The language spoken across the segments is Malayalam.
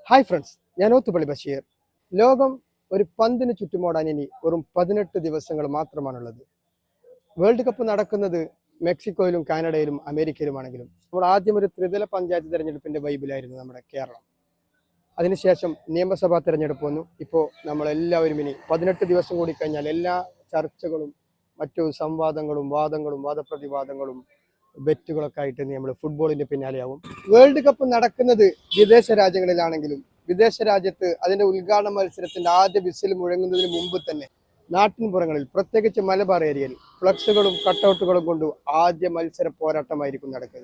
ഹായ് ഫ്രണ്ട്സ്, ഞാൻ ഓത്തുപള്ളി ബഷീർ. ലോകം ഒരു പന്തിന് ചുറ്റുമോടാൻ ഇനി വെറും 18 ദിവസങ്ങൾ മാത്രമാണുള്ളത്. വേൾഡ് കപ്പ് നടക്കുന്നത് മെക്സിക്കോയിലും കാനഡയിലും അമേരിക്കയിലുമാണെങ്കിലും നമ്മൾ ആദ്യം ഒരു ത്രിതല പഞ്ചായത്ത് തെരഞ്ഞെടുപ്പിന്റെ വൈബിലായിരുന്നു നമ്മുടെ കേരളം. അതിനുശേഷം നിയമസഭാ തെരഞ്ഞെടുപ്പ് വന്നു. ഇപ്പോൾ നമ്മളെല്ലാവരും ഇനി 18 ദിവസം കൂടി കഴിഞ്ഞാൽ എല്ലാ ചർച്ചകളും മറ്റു സംവാദങ്ങളും വാദങ്ങളും വാദപ്രതിവാദങ്ങളും ബെറ്റുകളൊക്കെ ആയിട്ട് നമ്മൾ ഫുട്ബോളിന്റെ പിന്നാലെയാവും. വേൾഡ് കപ്പ് നടക്കുന്നത് വിദേശ രാജ്യങ്ങളിലാണെങ്കിലും വിദേശ രാജ്യത്ത് അതിന്റെ ഉദ്ഘാടന മത്സരത്തിന്റെ ആദ്യ വിസിൽ മുഴങ്ങുന്നതിന് മുമ്പ് തന്നെ നാട്ടിൻപുറങ്ങളിൽ പ്രത്യേകിച്ച് മലബാർ ഏരിയയിൽ ഫ്ലക്സുകളും കട്ടൗട്ടുകളും കൊണ്ട് ആദ്യ മത്സര പോരാട്ടമായിരിക്കും നടക്കുക.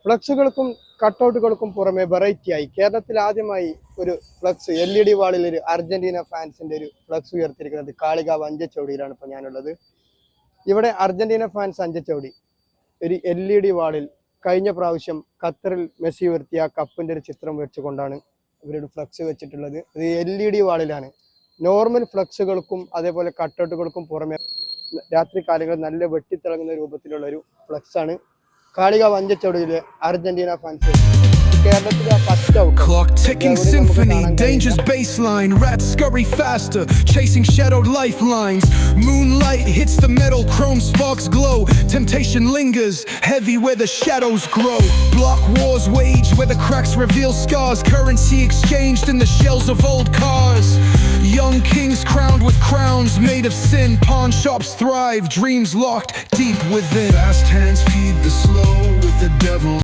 ഫ്ലക്സുകൾക്കും കട്ടൗട്ടുകൾക്കും പുറമെ വെറൈറ്റിയായി കേരളത്തിൽ ആദ്യമായി ഒരു ഫ്ലക്സ് LED വാളിൽ ഒരു അർജന്റീന ഫാൻസിന്റെ ഒരു ഫ്ലക്സ് ഉയർത്തിയിരിക്കുന്നത് കാളികാവ് അഞ്ചച്ചവടിയിലാണ് ഇപ്പോൾ ഞാനുള്ളത്. ഇവിടെ അർജന്റീന ഫാൻസ് അഞ്ചച്ചവടി ഒരു LED വാളിൽ കഴിഞ്ഞ പ്രാവശ്യം ഖത്തറിൽ മെസ്സി ഉയർത്തിയ കപ്പിന്റെ ഒരു ചിത്രം വെച്ചുകൊണ്ടാണ് ഇവരുടെ ഫ്ലക്സ് വെച്ചിട്ടുള്ളത്. ഇത് LED വാളിലാണ്. നോർമൽ ഫ്ലക്സുകൾക്കും അതേപോലെ കട്ടൗട്ടുകൾക്കും പുറമെ രാത്രി കാലങ്ങളിൽ നല്ല വെട്ടിത്തിളങ്ങുന്ന രൂപത്തിലുള്ള ഒരു ഫ്ലക്സ് ആണ് കാളികാവ് അഞ്ചച്ചവടിയിലെ Argentina fans. Clock ticking symphony, dangerous baseline. Rats scurry faster, chasing shadowed lifelines. Moonlight hits the metal, chrome sparks glow. Temptation lingers, heavy where the shadows grow. Block wars wage where the cracks reveal scars. Currency exchanged in the shells of old cars. Young kings crowned with crowns made of sin. Pawn shops thrive, dreams locked deep within. Fast hands feed the slow with the devil.